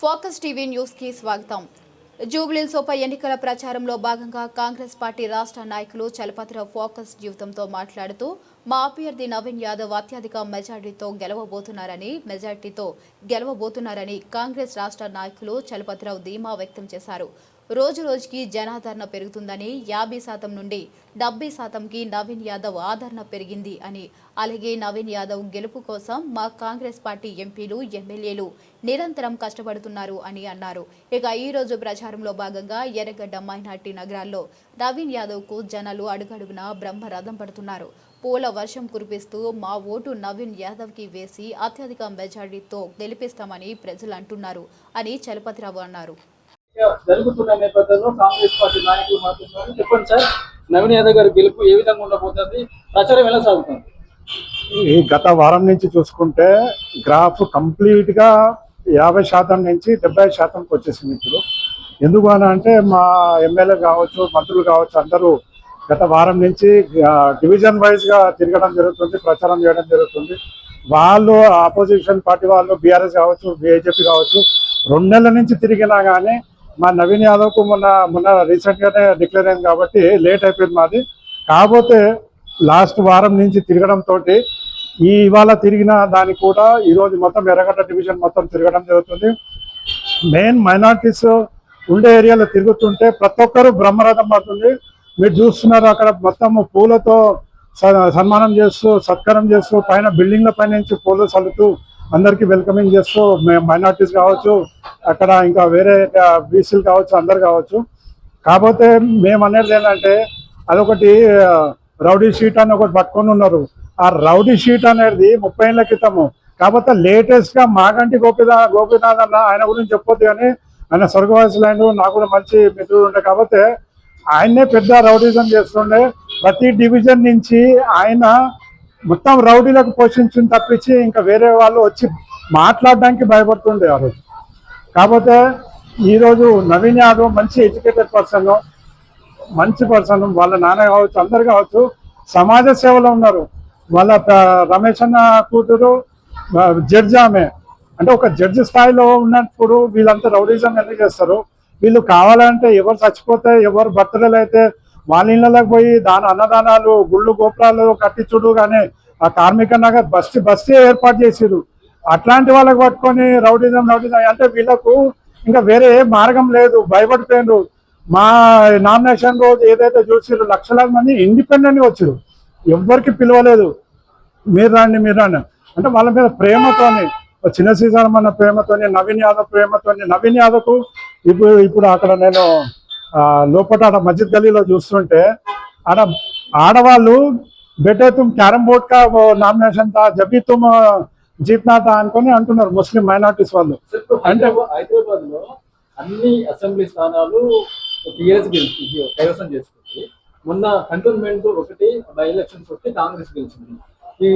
Focus TV news కి స్వాగతం. జూబ్లీహిల్స్ ఉప ఎన్నికల ప్రచారంలో భాగంగా కాంగ్రెస్ పార్టీ రాష్ట్ర నాయకులు చలపతిరావు ఫోకస్ జీవితంతో మాట్లాడుతూ మా అభ్యర్థి నవీన్ యాదవ్ అత్యధిక మెజార్టీతో గెలవబోతున్నారని కాంగ్రెస్ రాష్ట్ర నాయకులు చలపతిరావు ధీమా వ్యక్తం చేశారు. రోజు రోజుకి జనాదరణ పెరుగుతుందని 50% నుండి 70%కి నవీన్ యాదవ్ ఆదరణ పెరిగింది అని, అలాగే నవీన్ యాదవ్ గెలుపు కోసం మా కాంగ్రెస్ పార్టీ ఎంపీలు ఎమ్మెల్యేలు నిరంతరం కష్టపడుతున్నారు అని అన్నారు. ఇక ఈ రోజు ప్రచారంలో భాగంగా ఎర్రగడ్డ మైనార్టీ నగరాల్లో నవీన్ యాదవ్ కు జనాలు అడుగడుగునా బ్రహ్మరథం పడుతున్నారు. పూల వర్షం కురిపిస్తూ మా ఓటు నవీన్ యాదవ్ కి వేసి అత్యధిక మెజారిటీతో గెలిపిస్తామని ప్రజలు అంటున్నారు అని చలపతిరావు అన్నారు. జరుగుతున్న నేపథ్యంలో కాంగ్రెస్ పార్టీ నాయకులు మాట్లాడుతున్నారు. చెప్పండి సార్, నవీన్ యాదవ్ గారి గెలుపు ఏ విధంగా ఉండబోతుంది, ప్రచారం ఎలా సాగుతుంది? ఈ గత వారం నుంచి చూసుకుంటే గ్రాఫ్ కంప్లీట్ గా 50% నుంచి 70%కి వచ్చేసింది. ఇప్పుడు ఎందుకు అని అంటే మా ఎమ్మెల్యే కావచ్చు, మంత్రులు కావచ్చు, అందరూ గత వారం నుంచి డివిజన్ వైజ్ గా తిరగడం జరుగుతుంది, ప్రచారం చేయడం జరుగుతుంది. వాళ్ళు ఆపోజిషన్ పార్టీ వాళ్ళు బీఆర్ఎస్ కావచ్చు, బీజేపీ కావచ్చు, 2 నెలల నుంచి తిరిగినా కానీ మా నవీన్ యాదవ్కు మొన్న రీసెంట్గానే డిక్లేర్ అయింది కాబట్టి లేట్ అయిపోయింది మాది. కాకపోతే లాస్ట్ వారం నుంచి తిరగడంతో ఇవాళ తిరిగిన దానికి కూడా ఈరోజు మొత్తం ఎర్రగడ్డ డివిజన్ మొత్తం తిరగడం జరుగుతుంది. మెయిన్ మైనార్టీస్ ఉండే ఏరియాలో తిరుగుతుంటే ప్రతి ఒక్కరు బ్రహ్మరథం పడుతుంది. మీరు చూస్తున్నారు, అక్కడ మొత్తం పూలతో సన్మానం చేస్తూ, సత్కారం చేస్తూ, పైన బిల్డింగ్ల పైన నుంచి పూలు చల్లుతూ అందరికీ వెల్కమింగ్ చేస్తూ, మైనార్టీస్ కావచ్చు, అక్కడ ఇంకా వేరే బీసీలు కావచ్చు, అందరు కావచ్చు. కాకపోతే మేము అనేది ఏంటంటే అదొకటి రౌడీ షీట్ అని ఒకటి పట్టుకొని ఉన్నారు. ఆ రౌడీ షీట్ అనేది 30 ఏళ్ల క్రితము. కాకపోతే లేటెస్ట్గా మాగంటి గోపీనాథ్ అన్న, ఆయన గురించి చెప్పొద్దు కానీ ఆయన స్వర్గవాసులైన నాకు కూడా మంచి మిత్రుడు ఉండే. కాకపోతే ఆయన్నే పెద్ద రౌడీజం చేస్తుండే. ప్రతి డివిజన్ నుంచి ఆయన మొత్తం రౌడీలకు పోషించిన తప్పించి ఇంకా వేరే వాళ్ళు వచ్చి మాట్లాడడానికి భయపడుతుండే ఆ రోజు. కాకపోతే ఈరోజు నవీన్ యాదవ్ మంచి ఎడ్యుకేటెడ్ పర్సన్, మంచి పర్సన్. వాళ్ళ నాన్న కావచ్చు, అందరు కావచ్చు, సమాజ సేవలో ఉన్నారు. వాళ్ళ రమేష్ అన్న కూతురు జడ్జి. ఆమె అంటే ఒక జడ్జి స్థాయిలో ఉన్నప్పుడు వీళ్ళంతా రౌడీజం ఎందుకు చేస్తారు? వీళ్ళు కావాలంటే ఎవరు చచ్చిపోతే, ఎవరు బర్త్డేలు అయితే వాళ్ళ ఇళ్ళకి పోయి అన్నదానాలు, గుళ్ళు గోపురాలు కట్టించుడు. కానీ ఆ కార్మిక నగర్ బస్తీ ఏర్పాటు చేసిరు. అట్లాంటి వాళ్ళకి పట్టుకొని రౌడీజం అంటే వీళ్ళకు ఇంకా వేరే మార్గం లేదు, భయపడిపోయినారు. మా నామినేషన్ రోజు ఏదైతే చూసిరు, లక్షలాది మంది ఇండిపెండెంట్గా వచ్చారు, ఎవరికి పిలవలేదు. మీరు రండి అంటే వాళ్ళ మీద ప్రేమతోని, చిన్న సీజన్ అన్న ప్రేమతోని, నవీన్ యాదవ్ ప్రేమతోని. నవీన్ యాదవ్కు ఇప్పుడు అక్కడ నేను లోపల మస్జిద్ గలీలో చూస్తుంటే ఆడ ఆడవాళ్ళు బేటే తుమ్ క్యారమ్ బోర్డ్ కా నామినేషన్ తా జబీ తుమ్ జీత్నా తా అనుకొని అంటున్నారు ముస్లిం మైనార్టీస్ వాళ్ళు. అంటే హైదరాబాద్ లో అన్ని అసెంబ్లీ స్థానాలు టీఆర్ఎస్ కైవసం చేసుకుంది. మొన్న కంటోన్మెంట్ ఒకటి బై ఎలక్షన్స్ వస్తే కాంగ్రెస్ గెలిచింది. ఈ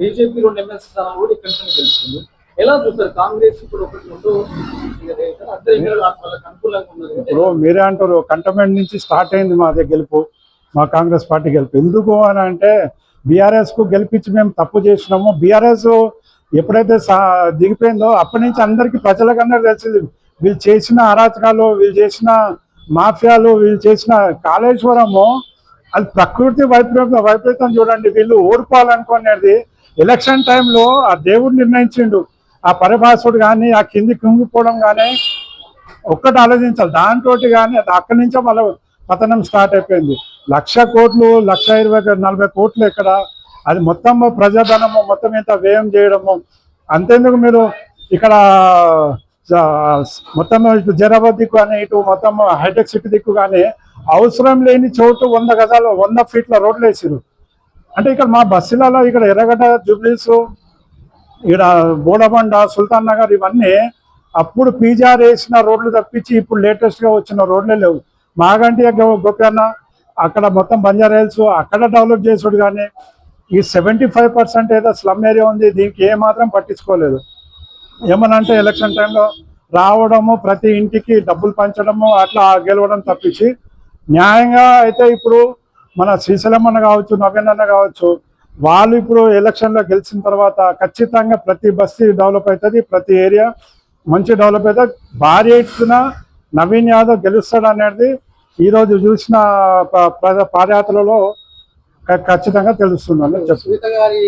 బీజేపీ 2 ఎమ్మెల్సీ స్థానాలు కూడా ఇక్కడ గెలుస్తుంది. ఎలా చూస్తారు? కాంగ్రెస్ ఇప్పుడు ఒకటి అనుకూలంగా ఉన్నది. ఇప్పుడు మీరే అంటారు కంటోన్మెంట్ నుంచి స్టార్ట్ అయింది మాదే గెలుపు, మా కాంగ్రెస్ పార్టీ గెలుపు. ఎందుకు అని అంటే బీఆర్ఎస్ కు గెలిపించి మేము తప్పు చేసినాము. బీఆర్ఎస్ ఎప్పుడైతే దిగిపోయిందో అప్పటి నుంచి అందరికీ ప్రజలకన్నా తెలిసింది వీళ్ళు చేసిన అరాచకాలు, వీళ్ళు చేసిన మాఫియాలు, వీళ్ళు చేసిన కాళేశ్వరము అది ప్రకృతి వైపరీతం చూడండి. వీళ్ళు ఓడిపోవాలనుకునేది ఎలక్షన్ టైంలో ఆ దేవుడు నిర్ణయించిండు. ఆ పరిభాషుడు కానీ, ఆ కింది కుంగిపోవడం కానీ ఒక్కటి ఆలోచించాలి. దాంతో కానీ అక్కడి నుంచే మళ్ళీ పతనం స్టార్ట్ అయిపోయింది. 1,00,000 కోట్లు, 1,40 కోట్లు ఎక్కడ, అది మొత్తం ప్రజాధనము మొత్తం ఇంత వ్యయం చేయడము. అంతేందుకు మీరు ఇక్కడ మొత్తం ఇటు జరాబాద్ దిక్కు కానీ, ఇటు మొత్తం హైటెక్ సిటీ దిక్కు కానీ అవసరం లేని చోటు 100 గజాలు 100 ఫీట్ల రోడ్లు వేసారు. అంటే ఇక్కడ మా బస్సులలో ఇక్కడ ఎర్రగడ్డ, జూబ్లీహిల్స్, ఇక్కడ బోడబండ, సుల్తాన్ నగర్ ఇవన్నీ అప్పుడు పీజీఆర్ వేసిన రోడ్లు తప్పించి ఇప్పుడు లేటెస్ట్గా వచ్చిన రోడ్లే లేవు. మాగంటి గోపన్న అక్కడ మొత్తం బంజారా హిల్స్ అక్కడ డెవలప్ చేసాడు. కానీ ఈ 75% ఏదో స్లమ్ ఏరియా ఉంది, దీనికి ఏమాత్రం పట్టించుకోలేదు. ఏమనంటే ఎలక్షన్ టైంలో రావడము, ప్రతి ఇంటికి డబ్బులు పంచడము, అట్లా గెలవడం తప్పించి న్యాయంగా అయితే ఇప్పుడు మన శ్రీశైలం అన్న కావచ్చు, నవీన్ అన్న కావచ్చు, వాళ్ళు ఇప్పుడు ఎలక్షన్లో గెలిచిన తర్వాత ఖచ్చితంగా ప్రతి బస్తీ డెవలప్ అవుతుంది, ప్రతి ఏరియా మంచి డెవలప్ అయితే భారీ ఎత్తున నవీన్ యాదవ్ గెలుస్తాడు అనేది ఈరోజు చూసిన పాదయాత్రలో ఖచ్చితంగా తెలుస్తుందని చెప్పి సునీత గారి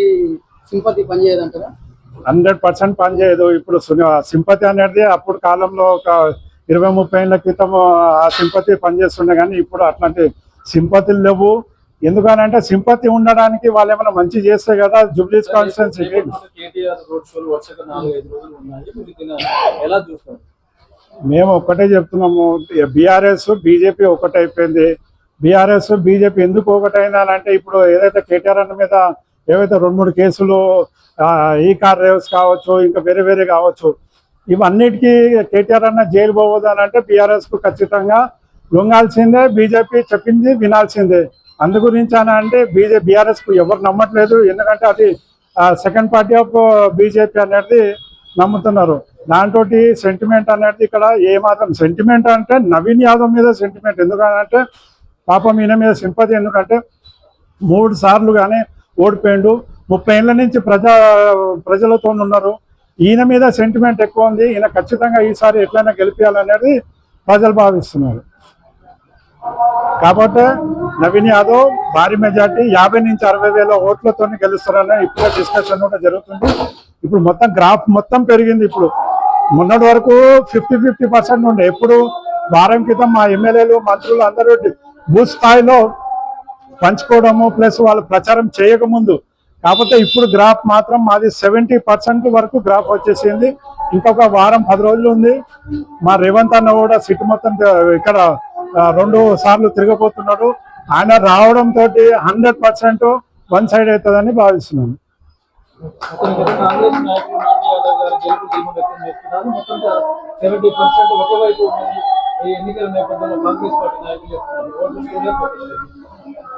సింపతి పనిచేయదంటారా? 100% పనిచేయదు. ఇప్పుడు సింపతి అనేది అప్పుడు కాలంలో ఒక 20-30 ఏళ్ల క్రితం ఆ సింపతి పనిచేస్తుండే, కానీ ఇప్పుడు అట్లాంటి సింపతిలు లేవు. ఎందుకనంటే సింపతి ఉండడానికి వాళ్ళు ఏమైనా మంచి చేస్తే కదా జూబ్లీస్ కాన్స్టిట్యున్సీకి. కేటీఆర్ రోడ్ షోలు వరుసగా 4-5 రోజులు ఉన్నాయి. మీరు దీన్ని ఎలా చూస్తారు? మేము ఒక్కటే చెప్తున్నాము, బీఆర్ఎస్ బీజేపీ ఒకటైపోయింది. బీఆర్ఎస్ బీజేపీ ఎందుకు ఒకటైందంటే ఇప్పుడు ఏదైతే కేటీఆర్ అన్న మీద ఏవైతే 2-3 కేసులు ఈ కార్ రేవ్స్ కావచ్చు, ఇంకా వేరే వేరే కావచ్చు, ఇవన్నిటికీ కేటీఆర్ అన్న జైలు పోవద్దు అని అంటే బీఆర్ఎస్కు ఖచ్చితంగా లొంగాల్సిందే. బీజేపీ చెప్పింది వినాల్సిందే. అందు గురించి అని అంటే బీఆర్ఎస్కు ఎవరు నమ్మట్లేదు. ఎందుకంటే అది సెకండ్ పార్టీ ఆఫ్ బీజేపీ అనేది నమ్ముతున్నారు. దాంతో సెంటిమెంట్ అనేది ఇక్కడ ఏమాత్రం సెంటిమెంట్ అంటే నవీన్ యాదవ్ మీద సెంటిమెంట్. ఎందుకంటే పాపం ఈయన మీద సింపతి. ఎందుకంటే 3 సార్లు కానీ ఓడిపోయిండు. 30 ఏళ్ళ నుంచి ప్రజలతో ఉన్నారు. ఈయన మీద సెంటిమెంట్ ఎక్కువ ఉంది. ఈయన ఖచ్చితంగా ఈసారి ఎట్లయినా గెలిపించాలనేది ప్రజలు భావిస్తున్నారు. కాబట్టి నవీన్ యాదవ్ భారీ మెజార్టీ 50 నుంచి 60 వేల ఓట్లతో గెలుస్తారని ఇప్పుడే డిస్కషన్ కూడా జరుగుతుంది. ఇప్పుడు మొత్తం గ్రాఫ్ మొత్తం పెరిగింది. ఇప్పుడు మొన్నటి వరకు 50% ఉండే. ఎప్పుడు వారం క్రితం మా ఎమ్మెల్యేలు మంత్రులు అందరూ బూత్ స్థాయిలో పంచుకోవడము ప్లస్ వాళ్ళు ప్రచారం చేయకముందు. కాకపోతే ఇప్పుడు గ్రాఫ్ మాత్రం మాది 70% వరకు గ్రాఫ్ వచ్చేసింది. ఇంకొక వారం 10 రోజులు ఉంది. మా రేవంత్ అన్న కూడా సిటీ మొత్తం ఇక్కడ 2 సార్లు తిరగబోతున్నాడు. ఆయన రావడంతో 100% వన్ సైడ్ అవుతుందని భావిస్తున్నాను. కాంగ్రెస్ నాయకులు నాని యాదవ్ గారు గెలుపు ధీమా వ్యక్తం చేస్తున్నారు. మొత్తం 70% ఒకవైపు ఉన్నది. ఈ ఎన్నికల నేపథ్యంలో కాంగ్రెస్ పార్టీ నాయకులు చెప్తున్నారు. ఓట్లు